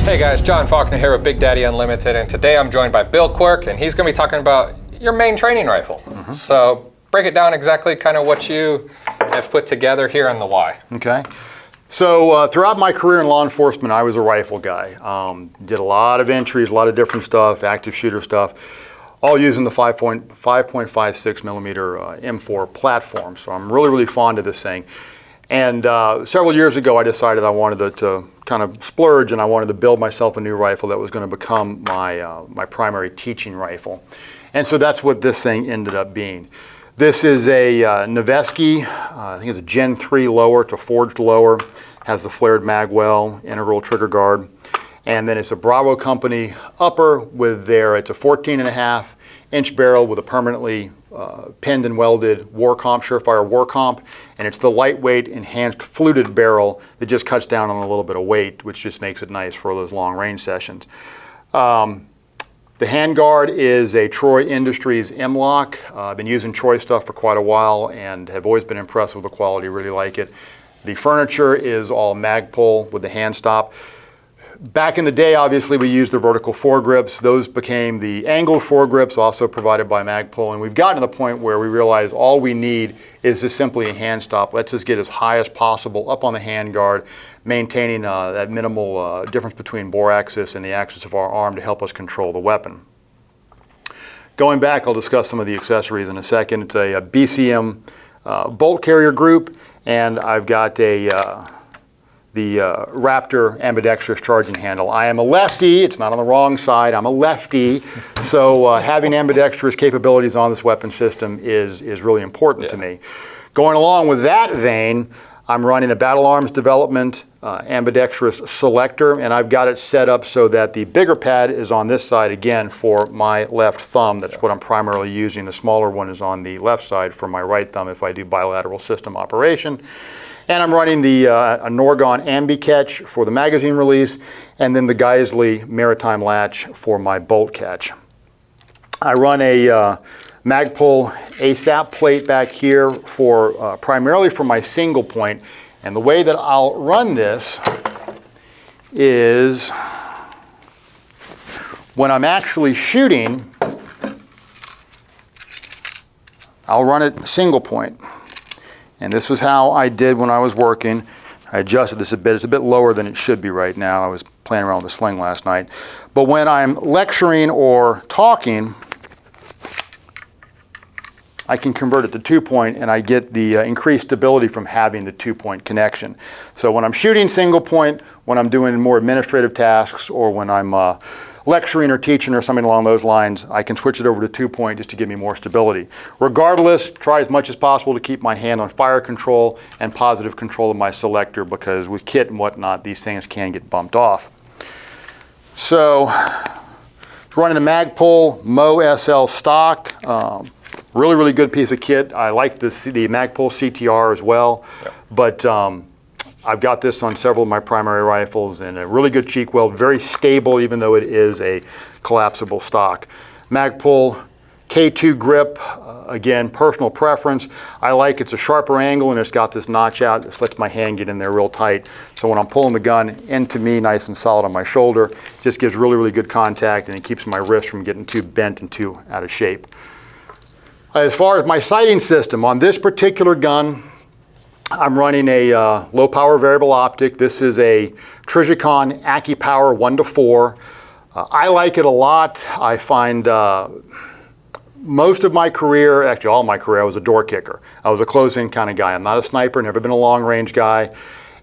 Hey guys, John Faulkner here with Big Daddy Unlimited, and today I'm joined by Bill Quirk, and he's going to be talking about your main training rifle. So break it down exactly kind of what you have put together here and the why. Okay. So throughout my career in law enforcement, I was a rifle guy. Did a lot of entries, a lot of different stuff, active shooter stuff, all using the 5.56 millimeter M4 platform. So I'm really fond of this thing. And several years ago, I decided I wanted to kind of splurge, and I wanted to build myself a new rifle that was going to become my primary teaching rifle. And so that's what this thing ended up being. This is a Noveske, I think it's a Gen 3 lower. It's a forged lower, has the flared mag well, integral trigger guard. And then it's a Bravo Company upper with it's a 14.5-inch barrel with a permanently pinned and welded Surefire War Comp, and it's the lightweight enhanced fluted barrel that just cuts down on a little bit of weight, which just makes it nice for those long range sessions. The Handguard is a Troy Industries M-Lock. I've been using Troy stuff for quite a while and have always been impressed with the quality, really like it. The furniture is all Magpul with the hand stop. Back in the day, obviously, we used the vertical foregrips. Those became the angled foregrips, also provided by Magpul. And we've gotten to the point where we realize all we need is just simply a hand stop. Let's just get as high as possible up on the handguard, maintaining that minimal difference between bore axis and the axis of our arm to help us control the weapon. Going back, I'll discuss some of the accessories in a second. It's a BCM bolt carrier group, and I've got the Raptor ambidextrous charging handle. I am a lefty. It's not on the wrong side. I'm a lefty. So having ambidextrous capabilities on this weapon system is really important to me. Going along with that vein, I'm running a Battle Arms Development ambidextrous selector, and I've got it set up so that the bigger pad is on this side again for my left thumb. That's what I'm primarily using. The smaller one is on the left side for my right thumb if I do bilateral system operation. And I'm running the a Norgon Ambi Catch for the magazine release, and then the Geisley Maritime Latch for my bolt catch. I run a Magpul ASAP plate back here for primarily for my single point, and the way that I'll run this is when I'm actually shooting, I'll run it single point. And this was how I did when I was working. I adjusted this a bit. It's a bit lower than it should be right now. I was playing around with the sling last night. But when I'm lecturing or talking, I can convert it to 2-point, and I get the increased stability from having the 2-point connection. So when I'm shooting single point, when I'm doing more administrative tasks, or when I'm lecturing or teaching or something along those lines, I can switch it over to 2-point just to give me more stability. Regardless, try as much as possible to keep my hand on fire control and positive control of my selector, because with kit and whatnot, these things can get bumped off. So, running the Magpul Mo SL stock, really good piece of kit. I like the Magpul CTR as well, but I've got this on several of my primary rifles, and a really good cheek weld, very stable even though it is a collapsible stock. Magpul K2 grip, again, personal preference. I like it's a sharper angle and it's got this notch out. This lets my hand get in there real tight. So when I'm pulling the gun into me nice and solid on my shoulder, it just gives really good contact, and it keeps my wrist from getting too bent and too out of shape. As far as my sighting system, on this particular gun, I'm running a low power variable optic. This is a Trijicon AccuPower 1:4. I like it a lot. I find most of my career, actually all my career, I was a door kicker. I was a close-in kind of guy. I'm not a sniper, never been a long-range guy.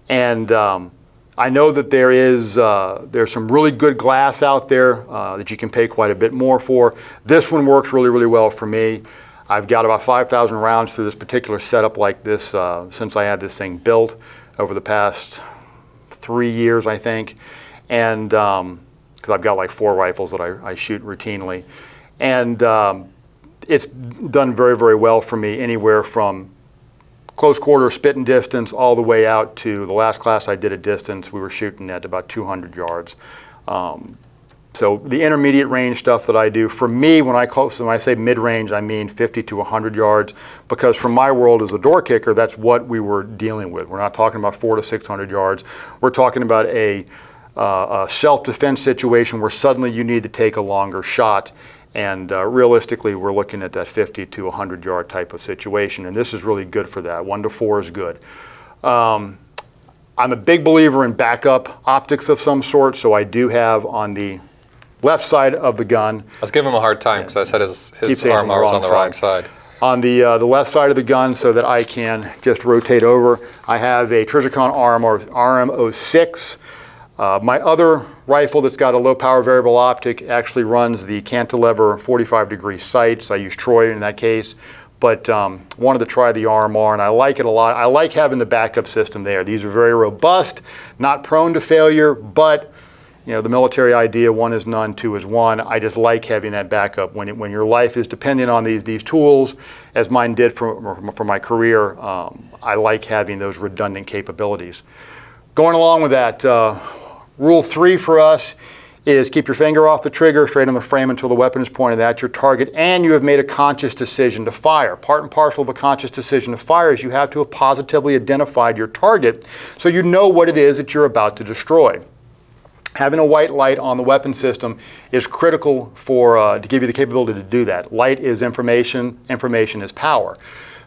And I know that there's some really good glass out there that you can pay quite a bit more for. This one works really well for me. I've got about 5,000 rounds through this particular setup like this since I had this thing built over the past 3 years, I think. And because I've got like 4 rifles that I shoot routinely. And it's done very well for me, anywhere from close quarter spitting distance all the way out to the last class I did at distance. We were shooting at about 200 yards. So the intermediate range stuff that I do, for me, when I say mid-range, I mean 50 to 100 yards, because from my world as a door kicker, that's what we were dealing with. We're not talking about 400 to 600 yards. We're talking about a a self-defense situation where suddenly you need to take a longer shot. And realistically, we're looking at that 50 to 100 yard type of situation. And this is really good for that. 1 to 4 is good. I'm a big believer in backup optics of some sort. So I do have on the left side of the gun. I was giving him a hard time because I said his arm was on the wrong side. On the left side of the gun, so that I can just rotate over, I have a Trijicon RM06. My other rifle that's got a low power variable optic actually runs the cantilever 45-degree sights. I use Troy in that case, but wanted to try the RMR, and I like it a lot. I like having the backup system there. These are very robust, not prone to failure, but you know, the military idea, 1 is none, 2 is 1. I just like having that backup when your life is dependent on these tools, as mine did for my career. I like having those redundant capabilities. Going along with that, rule 3 for us is keep your finger off the trigger, straight on the frame until the weapon is pointed at your target, and you have made a conscious decision to fire. Part and parcel of a conscious decision to fire is you have to have positively identified your target so you know what it is that you're about to destroy. Having a white light on the weapon system is critical to give you the capability to do that. Light is information, information is power.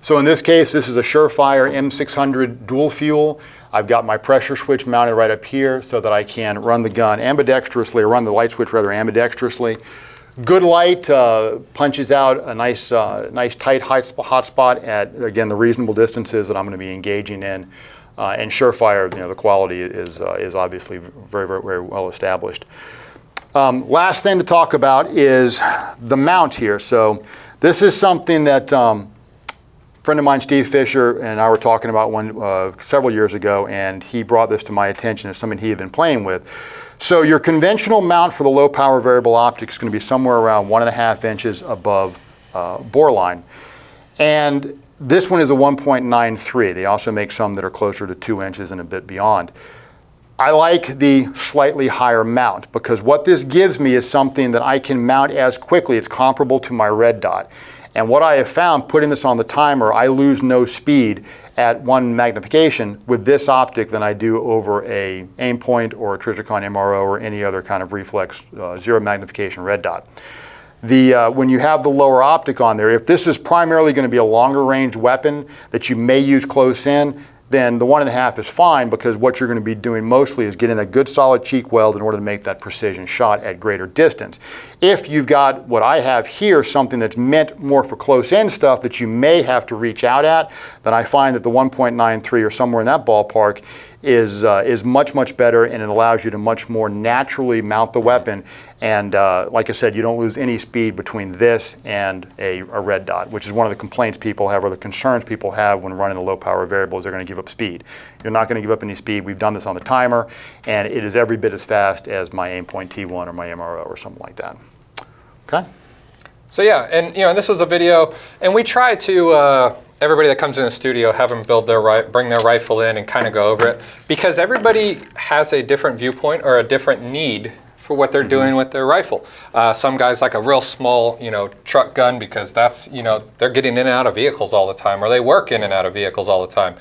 So in this case, this is a Surefire M600 dual fuel. I've got my pressure switch mounted right up here so that I can run the gun ambidextrously, or run the light switch rather ambidextrously. Good light punches out a nice tight hot spot at, again, the reasonable distances that I'm going to be engaging in. And Surefire, you know, the quality is obviously very, very, very well established. Last thing to talk about is the mount here. So this is something that a friend of mine, Steve Fisher, and I were talking about several years ago, and he brought this to my attention as something he had been playing with. So your conventional mount for the low power variable optic is going to be somewhere around 1.5 inches above bore line. And this one is a 1.93. They also make some that are closer to 2 inches and a bit beyond. I like the slightly higher mount because what this gives me is something that I can mount as quickly. It's comparable to my red dot. And what I have found, putting this on the timer, I lose no speed at 1 magnification with this optic than I do over a aim point or a Trijicon MRO or any other kind of reflex 0 magnification red dot. When you have the lower optic on there, if this is primarily going to be a longer range weapon that you may use close in, then the 1.5 is fine because what you're going to be doing mostly is getting a good solid cheek weld in order to make that precision shot at greater distance. If you've got what I have here, something that's meant more for close in stuff that you may have to reach out at, then I find that the 1.93 or somewhere in that ballpark is much, much better, and it allows you to much more naturally mount the weapon. And like I said, you don't lose any speed between this and a red dot, which is one of the complaints people have or the concerns people have when running a low power variable is they're going to give up speed. You're not going to give up any speed. We've done this on the timer, and it is every bit as fast as my aim point T1 or my MRO or something like that. Okay? So yeah, and you know, this was a video, and we try to, everybody that comes in the studio, have them bring their rifle in and kind of go over it, because everybody has a different viewpoint or a different need for what they're doing with their rifle. Some guys like a real small, you know, truck gun because that's, you know, they're getting in and out of vehicles all the time, or they work in and out of vehicles all the time.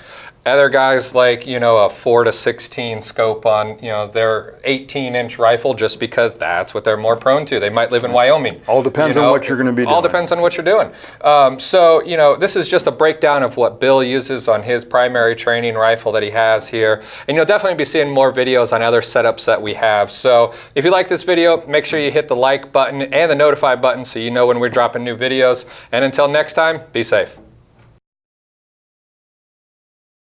Other guys like, you know, a 4 to 16 scope on, you know, their 18-inch rifle just because that's what they're more prone to. They might live in Wyoming. All depends on what you're going to be doing. All depends on what you're doing. So, you know, this is just a breakdown of what Bill uses on his primary training rifle that he has here. And you'll definitely be seeing more videos on other setups that we have. So if you like this video, make sure you hit the like button and the notify button so you know when we're dropping new videos. And until next time, be safe.